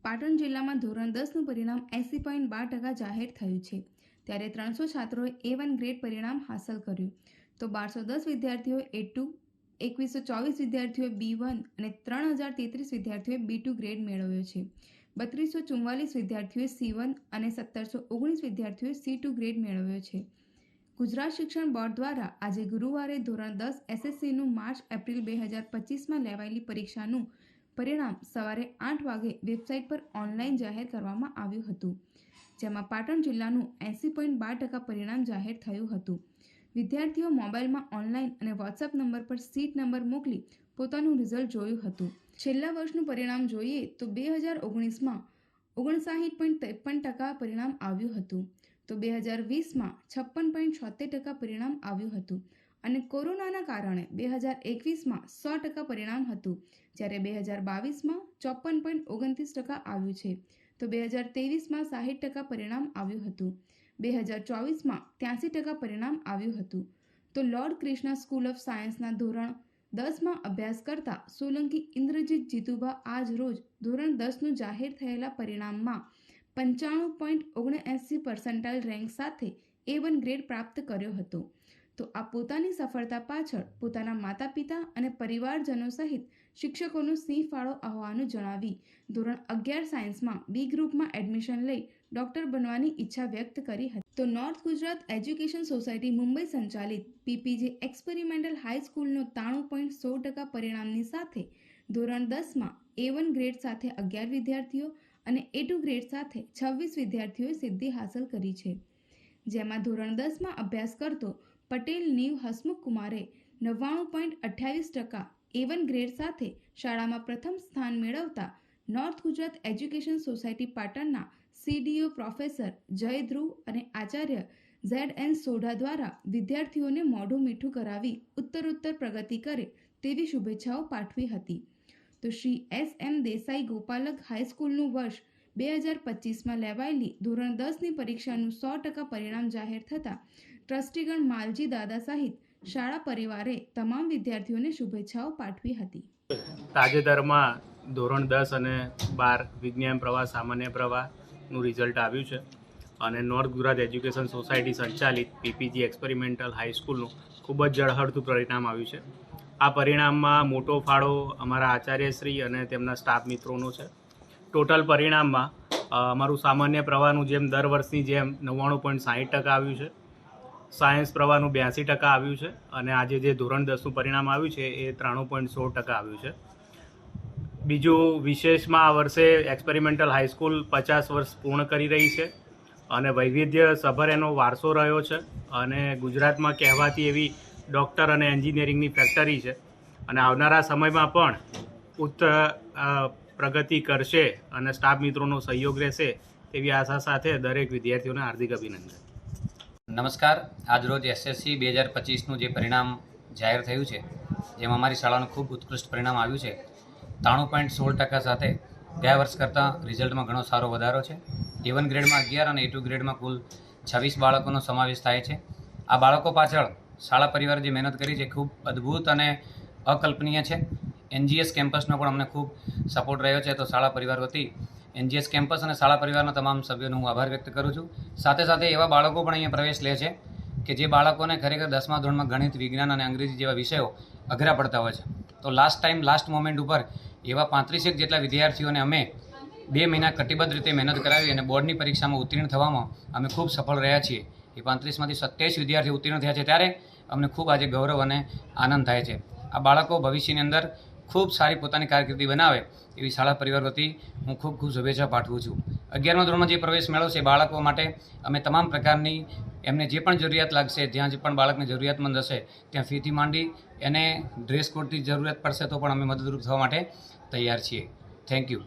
પાટણ જિલ્લામાં ધોરણ 10નું પરિણામ 80.12% જાહેર થયું છે, ત્યારે 300 છાત્રોએ A1 ગ્રેડ પરિણામ હાંસલ કર્યું. તો 1210 વિદ્યાર્થીઓએ A2, 2124 વિદ્યાર્થીઓએ B1 અને 3033 વિદ્યાર્થીઓએ B2 ગ્રેડ મેળવ્યો છે. 3244 વિદ્યાર્થીઓએ C1 અને 1719 વિદ્યાર્થીઓએ C2 ગ્રેડ મેળવ્યો છે. ગુજરાત શિક્ષણ બોર્ડ દ્વારા આજે ગુરુવારે ધોરણ 10 SSCનું માર્ચ-એપ્રિલ 2025માં લેવાયેલી પરીક્ષાનું પરિણામ સવારે 8 વાગે વેબસાઇટ પર ઓનલાઈન જાહેર કરવામાં આવ્યું હતું, જેમાં પાટણ જિલ્લાનું 80.12% પરિણામ જાહેર થયું હતું. વિદ્યાર્થીઓ મોબાઈલમાં ઓનલાઈન અને વોટ્સએપ નંબર પર સીટ નંબર મોકલી પોતાનું રિઝલ્ટ જોયું હતું. છેલ્લા વર્ષનું પરિણામ જોઈએ તો 2019માં 59.53% પરિણામ આવ્યું હતું, તો 2020માં 56.76% પરિણામ આવ્યું હતું અને કોરોનાના કારણે 2021માં 100% પરિણામ હતું, જ્યારે 2022માં 54.29% આવ્યું છે, તો 2023માં 60% પરિણામ આવ્યું હતું. 2024માં 83% પરિણામ આવ્યું હતું. તો લોર્ડ કૃષ્ણા સ્કૂલ ઓફ સાયન્સના ધોરણ 10માં અભ્યાસ કરતા સોલંકી ઇન્દ્રજીત જીતુભા આજ રોજ ધોરણ 10નું જાહેર થયેલા પરિણામમાં 95.79% રેન્ક સાથે A1 ગ્રેડ પ્રાપ્ત કર્યો હતો. તો આ પોતાની સફળતા પાછળ પોતાના માતા પિતા અને પરિવારજનો સહિત શિક્ષકોનો સિંહ ફાળો હોવાનું જણાવી ધોરણ 11 સાયન્સમાં B ગ્રુપમાં એડમિશન લઈ ડોક્ટર બનવાની ઈચ્છા વ્યક્ત કરી હતી. તો north Gujarat education society Mumbai સંચાલિત PPJ એક્સપેરિમેન્ટલ હાઈસ્કૂલનો 93.16% પરિણામની સાથે ધોરણ 10માં A1 ગ્રેડ સાથે 11 વિદ્યાર્થીઓ અને A2 ગ્રેડ સાથે 26 વિદ્યાર્થીઓએ સિદ્ધિ હાંસલ કરી છે, જેમાં ધોરણ 10માં અભ્યાસ કરતો પટેલ નીવ હસમુખ કુમારે 99.28% A1 ગ્રેડ સાથે શાળામાં પ્રથમ સ્થાન મેળવતા નોર્થ ગુજરાત એજ્યુકેશન સોસાયટી પાટણના CDO પ્રોફેસર જય ધ્રુવ અને આચાર્ય ZN સોઢા દ્વારા વિદ્યાર્થીઓને મોઢું મીઠું કરાવી ઉત્તરોત્તર પ્રગતિ કરે તેવી શુભેચ્છાઓ પાઠવી હતી. તો શ્રી SM દેસાઈ ગોપાલક હાઈસ્કૂલનું વર્ષ 2025માં લેવાયેલી ધોરણ 10ની પરીક્ષાનું 100% પરિણામ જાહેર થતાં ટ્રસ્ટીગણ માલજી દાદા સહિત શાળા પરિવારે તમામ વિદ્યાર્થીઓને શુભેચ્છાઓ પાઠવી હતી. તાજેતરમાં ધોરણ 10 અને 12 વિજ્ઞાન પ્રવાહ સામાન્ય પ્રવાહનું રિઝલ્ટ આવ્યું છે અને નોર્થ ગુજરાત એજ્યુકેશન સોસાયટી સંચાલિત PPG એક્સપેરિમેન્ટલ હાઈસ્કૂલનું ખૂબ જ ઝળહળતું પરિણામ આવ્યું છે. આ પરિણામમાં મોટો ફાળો અમારા આચાર્યશ્રી અને તેમના સ્ટાફ મિત્રોનો છે. ટોટલ પરિણામમાં અમારું સામાન્ય પ્રવાહનું જેમ દર વર્ષની જેમ 99.60% આવ્યું છે, સાયન્સ પ્રવાહનું 82% આવ્યું છે અને આજે જે ધોરણ 10નું પરિણામ આવ્યું છે એ 93.16% આવ્યું છે. બીજું વિશેષમાં આ વર્ષે એક્સપેરિમેન્ટલ હાઈસ્કૂલ 50 વર્ષ પૂર્ણ કરી રહી છે અને વૈવિધ્યસભર એનો વારસો રહ્યો છે અને ગુજરાતમાં કહેવાતી એવી ડૉક્ટર અને એન્જિનિયરિંગની ફેક્ટરી છે અને આવનારા સમયમાં પણ ઉચ્ચ પ્રગતિ કરશે અને સ્ટાફ મિત્રોનો સહયોગ રહેશે તેવી આશા સાથે દરેક વિદ્યાર્થીઓને હાર્દિક અભિનંદન. નમસ્કાર. આજરોજ SSC 2025નું જે પરિણામ જાહેર થયું છે, જેમાં અમારી શાળાનું ખૂબ ઉત્કૃષ્ટ પરિણામ આવ્યું છે. 93.16% સાથે ગયા વર્ષ કરતાં રિઝલ્ટમાં ઘણો સારો વધારો છે. A1 ગ્રેડમાં 11 અને A2 ગ્રેડમાં કુલ 26 બાળકોનો સમાવેશ થાય છે. આ બાળકો પાછળ શાળા પરિવારે જે મહેનત કરી છે ખૂબ અદ્ભુત અને અકલ્પનીય છે. NGS કેમ્પસનો પણ અમને ખૂબ સપોર્ટ રહ્યો છે, તો શાળા પરિવાર વતી NGS કેમ્પસ અને શાળા પરિવારના તમામ સભ્યોનો હું આભાર વ્યક્ત કરું છું. સાથે સાથે એવા બાળકો પણ અહીંયા પ્રવેશ લે છે કે જે બાળકોને ખરેખર 10મા ધોરણમાં ગણિત, વિજ્ઞાન અને અંગ્રેજી જેવા વિષયો અઘરા પડતા હોય છે. તો લાસ્ટ મોમેન્ટ ઉપર એવા 35 જેટલા વિદ્યાર્થીઓને અમે 2 મહિના કટિબદ્ધ રીતે મહેનત કરાવી અને બોર્ડની પરીક્ષામાં ઉત્તીર્ણ થવામાં અમે ખૂબ સફળ રહ્યા છીએ. એ 35માંથી 27 વિદ્યાર્થીઓ ઉત્તીર્ણ થયા છે, ત્યારે અમને ખૂબ આજે ગૌરવ અને આનંદ થાય છે. આ બાળકો ભવિષ્યની અંદર ખૂબ સારી પોતાની કારકિર્દી બનાવે એવી શાળા પરિવાર વતી હું ખૂબ શુભેચ્છા પાઠવું છું. 11મા ધોરણમાં જે પ્રવેશ મેળવશે એ બાળકો માટે અમે તમામ પ્રકારની એમને જે પણ જરૂરિયાત લાગશે, જ્યાં જે પણ બાળકને જરૂરિયાતમંદ હશે ત્યાં ફીથી માંડી એને ડ્રેસ કોડથી જરૂરિયાત પડશે તો પણ અમે મદદરૂપ થવા માટે તૈયાર છીએ. Thank you.